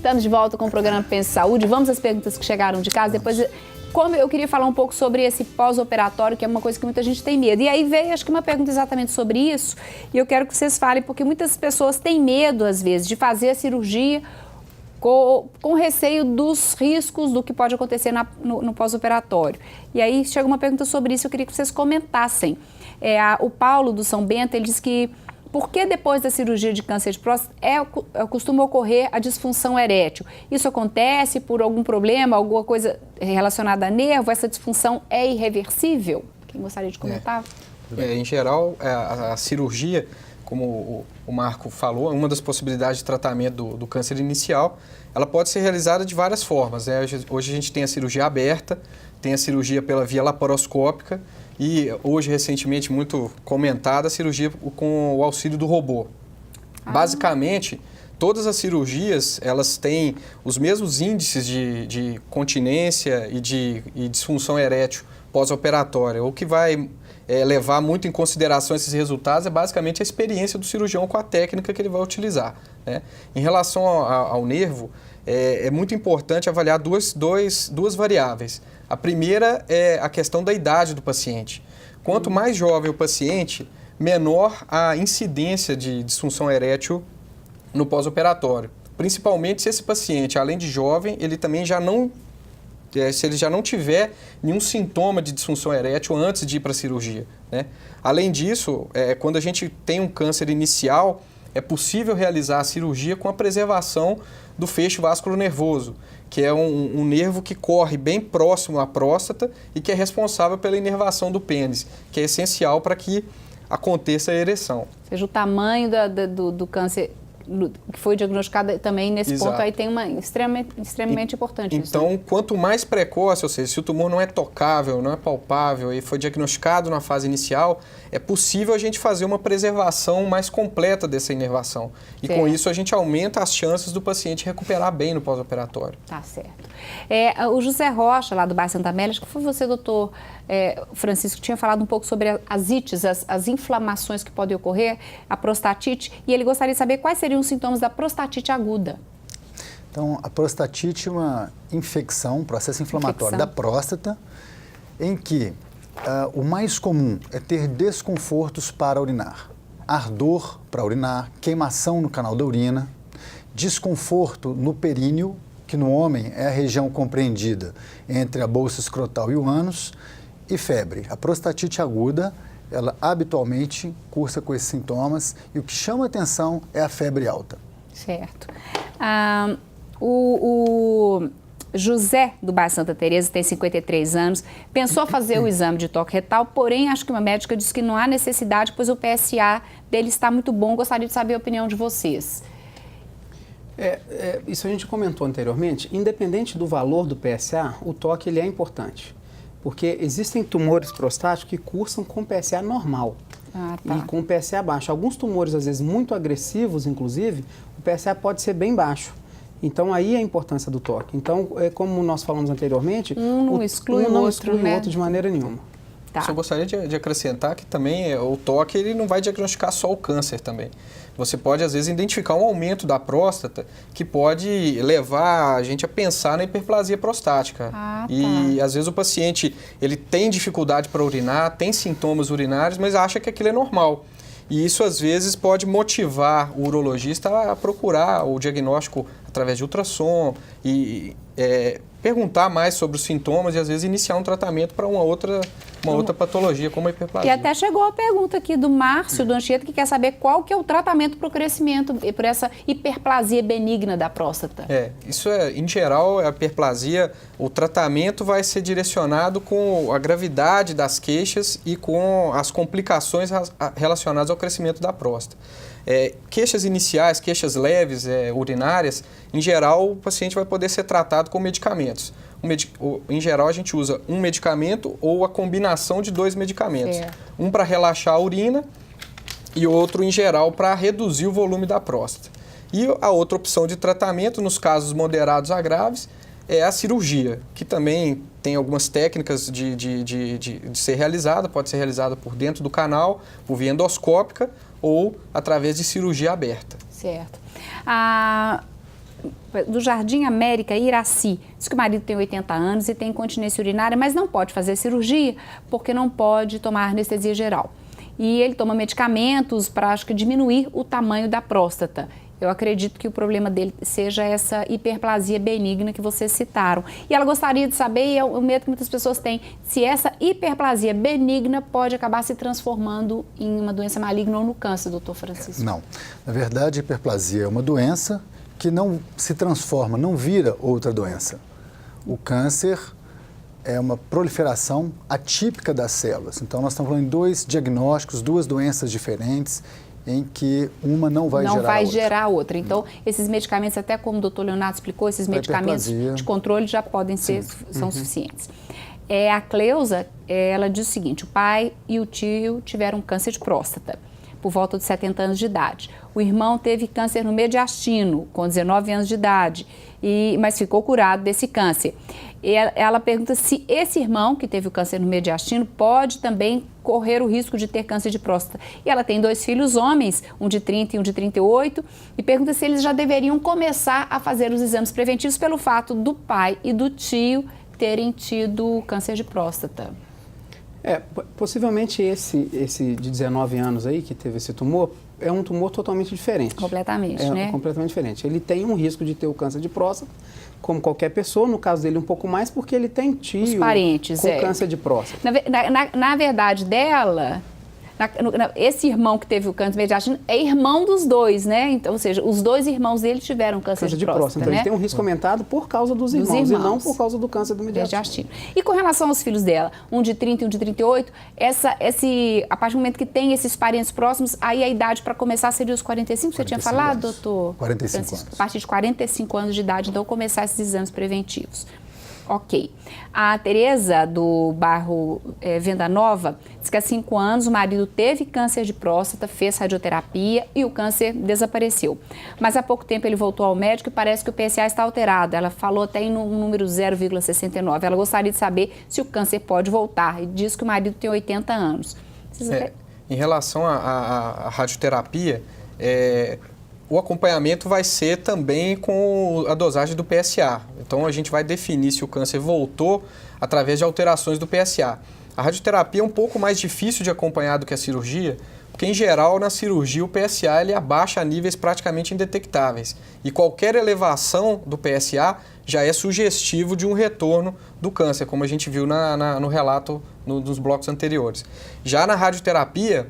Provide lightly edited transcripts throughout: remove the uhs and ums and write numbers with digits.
estamos de volta com o programa Pense Saúde. Vamos às perguntas que chegaram de casa. Depois, como eu queria falar um pouco sobre esse pós-operatório, que é uma coisa que muita gente tem medo. E aí veio, acho que uma pergunta exatamente sobre isso, e eu quero que vocês falem, porque muitas pessoas têm medo, às vezes, de fazer a cirurgia com receio dos riscos do que pode acontecer no pós-operatório. E aí chega uma pergunta sobre isso, eu queria que vocês comentassem. O Paulo, do São Bento, ele diz que por que depois da cirurgia de câncer de próstata costuma ocorrer a disfunção erétil? Isso acontece por algum problema, alguma coisa relacionada a nervo? Essa disfunção é irreversível? Quem gostaria de comentar? Em geral, a cirurgia, como o Marco falou, uma das possibilidades de tratamento do câncer inicial, ela pode ser realizada de várias formas. Hoje a gente tem a cirurgia aberta, tem a cirurgia pela via laparoscópica e hoje, recentemente, muito comentada, a cirurgia com o auxílio do robô. Basicamente, todas as cirurgias, elas têm os mesmos índices de continência e de disfunção erétil pós-operatória. O que vai levar muito em consideração esses resultados é basicamente a experiência do cirurgião com a técnica que ele vai utilizar, né? Em relação ao nervo, é muito importante avaliar duas variáveis. A primeira é a questão da idade do paciente. Quanto mais jovem o paciente, menor a incidência de disfunção erétil no pós-operatório. Principalmente se esse paciente, além de jovem, ele também se ele já não tiver nenhum sintoma de disfunção erétil antes de ir para a cirurgia, né? Além disso, quando a gente tem um câncer inicial, é possível realizar a cirurgia com a preservação do feixe vasculonervoso, que é um nervo que corre bem próximo à próstata e que é responsável pela inervação do pênis, que é essencial para que aconteça a ereção. Ou seja, o tamanho do câncer que foi diagnosticado também nesse Exato. ponto aí tem uma extremamente importante isso. Então, né? quanto mais precoce, ou seja, se o tumor não é tocável, não é palpável e foi diagnosticado na fase inicial, é possível a gente fazer uma preservação mais completa dessa inervação. E com isso a gente aumenta as chances do paciente recuperar bem no pós-operatório. Tá certo. O José Rocha, lá do bairro Santa Amélia, acho que foi você, doutor Francisco, que tinha falado um pouco sobre as ites, as inflamações que podem ocorrer, a prostatite, e ele gostaria de saber quais seriam os sintomas da prostatite aguda. Então, a prostatite é uma infecção, um processo inflamatório da próstata, em que o mais comum é ter desconfortos para urinar, ardor para urinar, queimação no canal da urina, desconforto no períneo, que no homem é a região compreendida entre a bolsa escrotal e o ânus, e febre. A prostatite aguda, ela habitualmente cursa com esses sintomas e o que chama atenção é a febre alta. Certo. O José, do bairro Santa Teresa, tem 53 anos, pensou fazer o exame de toque retal, porém acho que uma médica disse que não há necessidade, pois o PSA dele está muito bom. Gostaria de saber a opinião de vocês. Isso a gente comentou anteriormente. Independente do valor do PSA, o toque ele é importante. Porque existem tumores prostáticos que cursam com PSA normal e com PSA baixo. Alguns tumores, às vezes, muito agressivos, inclusive, o PSA pode ser bem baixo. Então, aí é a importância do toque. Então, como nós falamos anteriormente, não exclui o outro de maneira nenhuma. Tá. Só gostaria de acrescentar que também o toque ele não vai diagnosticar só o câncer também. Você pode, às vezes, identificar um aumento da próstata que pode levar a gente a pensar na hiperplasia prostática. E, às vezes, o paciente ele tem dificuldade para urinar, tem sintomas urinários, mas acha que aquilo é normal. E isso, às vezes, pode motivar o urologista a procurar o diagnóstico através de ultrassom e perguntar mais sobre os sintomas e, às vezes, iniciar um tratamento para uma outra patologia, como a hiperplasia. E até chegou a pergunta aqui do Márcio, do Anchieta, que quer saber qual que é o tratamento para o crescimento, por essa hiperplasia benigna da próstata. Isso em geral, a hiperplasia, o tratamento vai ser direcionado com a gravidade das queixas e com as complicações relacionadas ao crescimento da próstata. Queixas iniciais, queixas leves, urinárias, em geral, o paciente vai poder ser tratado com medicamentos. Em geral, a gente usa um medicamento ou a combinação de dois medicamentos. Um para relaxar a urina e outro, em geral, para reduzir o volume da próstata. E a outra opção de tratamento, nos casos moderados a graves, é a cirurgia, que também tem algumas técnicas de ser realizada, pode ser realizada por dentro do canal, por via endoscópica ou através de cirurgia aberta. Certo. do Jardim América, Iraci. Diz que o marido tem 80 anos e tem incontinência urinária, mas não pode fazer cirurgia porque não pode tomar anestesia geral. E ele toma medicamentos para, acho que, diminuir o tamanho da próstata. Eu acredito que o problema dele seja essa hiperplasia benigna que vocês citaram. E ela gostaria de saber, e é o medo que muitas pessoas têm, se essa hiperplasia benigna pode acabar se transformando em uma doença maligna ou no câncer, doutor Francisco. Não. Na verdade, a hiperplasia é uma doença que não se transforma, não vira outra doença. O câncer é uma proliferação atípica das células. Então, nós estamos falando em 2 diagnósticos, 2 doenças diferentes, em que uma não vai gerar outra. Então, esses medicamentos, até como o doutor Leonardo explicou, esses medicamentos de controle já podem ser, são suficientes. A Cleusa, ela diz o seguinte, o pai e o tio tiveram câncer de próstata por volta de 70 anos de idade. O irmão teve câncer no mediastino, com 19 anos de idade, mas ficou curado desse câncer. Ela pergunta se esse irmão, que teve o câncer no mediastino, pode também correr o risco de ter câncer de próstata. E ela tem 2 filhos homens, um de 30 e um de 38, e pergunta se eles já deveriam começar a fazer os exames preventivos pelo fato do pai e do tio terem tido câncer de próstata. Possivelmente esse de 19 anos aí, que teve esse tumor, é um tumor totalmente diferente. Completamente, né? Completamente diferente. Ele tem um risco de ter o câncer de próstata, como qualquer pessoa, no caso dele um pouco mais, porque ele tem tio os parentes, com câncer de próstata. Na verdade dela, esse irmão que teve o câncer mediastino é irmão dos 2, né? Então, ou seja, os 2 irmãos dele tiveram câncer de próstata. Então, né? Ele tem um risco aumentado por causa dos irmãos e não por causa do câncer do mediastino. E com relação aos filhos dela, um de 30 e um de 38, a partir do momento que tem esses parentes próximos, aí a idade para começar seria os 45, você tinha falado, doutor? 45 anos. A partir de 45 anos de idade, então, começar esses exames preventivos. Ok. A Tereza, do bairro Venda Nova, diz que há 5 anos o marido teve câncer de próstata, fez radioterapia e o câncer desapareceu. Mas há pouco tempo ele voltou ao médico e parece que o PSA está alterado. Ela falou até em um número 0,69. Ela gostaria de saber se o câncer pode voltar e diz que o marido tem 80 anos. Em relação à radioterapia, o acompanhamento vai ser também com a dosagem do PSA. Então, a gente vai definir se o câncer voltou através de alterações do PSA. A radioterapia é um pouco mais difícil de acompanhar do que a cirurgia, porque, em geral, na cirurgia, o PSA ele abaixa a níveis praticamente indetectáveis. E qualquer elevação do PSA já é sugestivo de um retorno do câncer, como a gente viu no relato dos blocos anteriores. Já na radioterapia,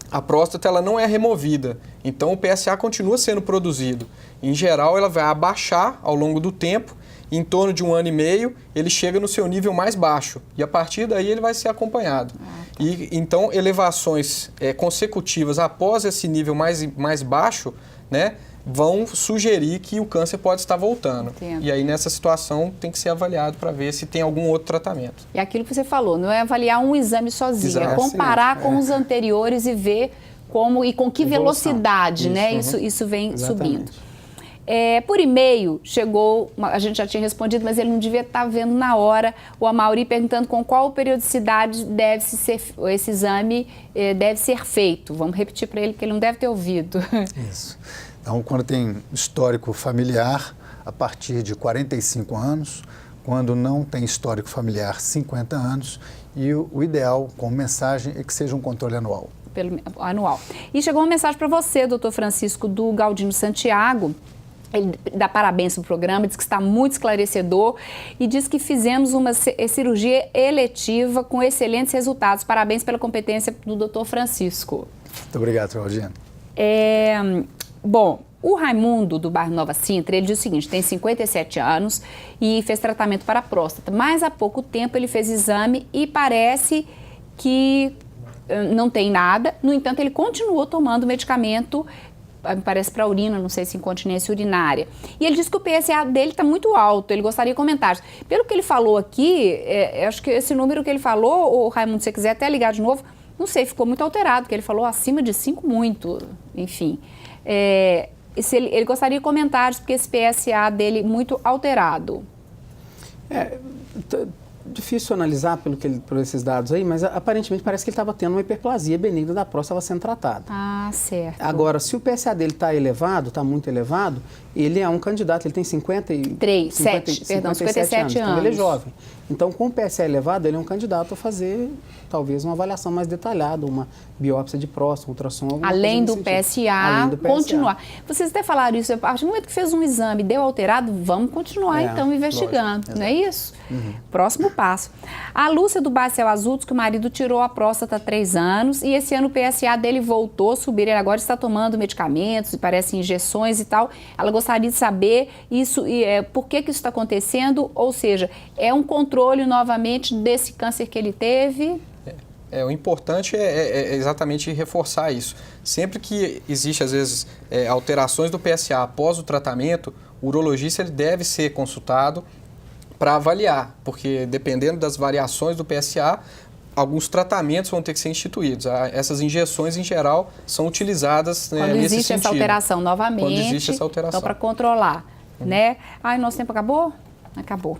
a próstata ela não é removida, então o PSA continua sendo produzido. Em geral, ela vai abaixar ao longo do tempo, em torno de 1 ano e meio, ele chega no seu nível mais baixo e a partir daí ele vai ser acompanhado. E então, elevações consecutivas após esse nível mais baixo, né, vão sugerir que o câncer pode estar voltando. Entendo. E aí, nessa situação, tem que ser avaliado para ver se tem algum outro tratamento. E aquilo que você falou, não é avaliar um exame sozinho, Exato. é comparar com os anteriores e ver como e com que velocidade, né? Isso vem subindo. Por e-mail, chegou, a gente já tinha respondido, mas ele não devia estar vendo na hora, o Amauri perguntando com qual periodicidade esse exame deve ser feito. Vamos repetir para ele, porque ele não deve ter ouvido. Isso. Então, quando tem histórico familiar, a partir de 45 anos, quando não tem histórico familiar, 50 anos, e o ideal, com mensagem, é que seja um controle anual. Anual. E chegou uma mensagem para você, doutor Francisco, do Galdino Santiago. Ele dá parabéns para o programa, diz que está muito esclarecedor e diz que fizemos uma cirurgia eletiva com excelentes resultados. Parabéns pela competência do doutor Francisco. Muito obrigado, Claudina. Bom, o Raimundo, do bairro Nova Sintra, ele diz o seguinte, tem 57 anos e fez tratamento para a próstata, mas há pouco tempo ele fez exame e parece que não tem nada, no entanto, ele continuou tomando medicamento, parece para urina, não sei se incontinência urinária. E ele disse que o PSA dele está muito alto, ele gostaria de comentários. Pelo que ele falou aqui, acho que esse número que ele falou, o Raimundo, se você quiser até ligar de novo, não sei, ficou muito alterado, porque ele falou acima de 5 muito, enfim. Ele gostaria de comentários, porque esse PSA dele muito alterado. difícil analisar por esses dados aí, mas aparentemente parece que ele estava tendo uma hiperplasia benigna da próstata, estava sendo tratada. Ah, certo. Agora, se o PSA dele está elevado, está muito elevado, ele é um candidato, ele tem 57 anos. Então ele é jovem. Então, com o PSA elevado, ele é um candidato a fazer talvez uma avaliação mais detalhada, uma biópsia de próstata, ultrassom, além do PSA, continuar. Vocês até falaram isso, a partir do momento que fez um exame, deu alterado, vamos continuar então investigando, lógico, não é isso? Uhum. Próximo passo. A Lúcia do Barcel Azul diz que o marido tirou a próstata há 3 anos e esse ano o PSA dele voltou a subir, ele agora está tomando medicamentos, parece injeções e tal. Ela gostaria de saber isso, por que isso está acontecendo, ou seja, é um controle novamente desse câncer que ele teve? O importante é exatamente reforçar isso. Sempre que existe, às vezes, alterações do PSA após o tratamento, o urologista ele deve ser consultado para avaliar, porque dependendo das variações do PSA, alguns tratamentos vão ter que ser instituídos. Essas injeções, em geral, são utilizadas quando nesse existe sentido. Essa alteração novamente. Quando existe essa alteração. Então, para controlar, né? Nosso tempo acabou? Acabou.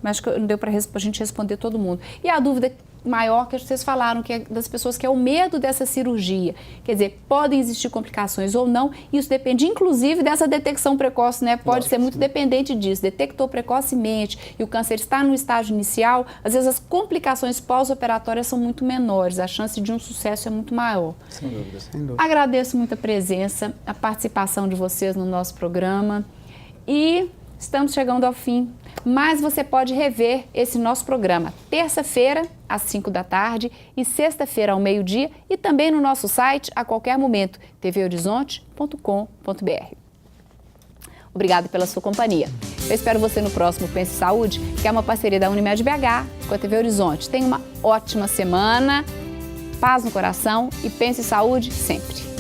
Mas não deu para a gente responder todo mundo. E a dúvida maior que vocês falaram, que é das pessoas, que é o medo dessa cirurgia. Quer dizer, podem existir complicações ou não, isso depende inclusive dessa detecção precoce, né? Pode ser muito dependente disso. Detectou precocemente e o câncer está no estágio inicial, às vezes as complicações pós-operatórias são muito menores, a chance de um sucesso é muito maior. Sem dúvida, sem dúvida. Agradeço muito a presença, a participação de vocês no nosso programa e estamos chegando ao fim. Mas você pode rever esse nosso programa terça-feira, às 5 da tarde e sexta-feira ao meio-dia e também no nosso site a qualquer momento, tvhorizonte.com.br. Obrigada pela sua companhia. Eu espero você no próximo Pense Saúde, que é uma parceria da Unimed BH com a TV Horizonte. Tenha uma ótima semana, paz no coração e pense saúde sempre.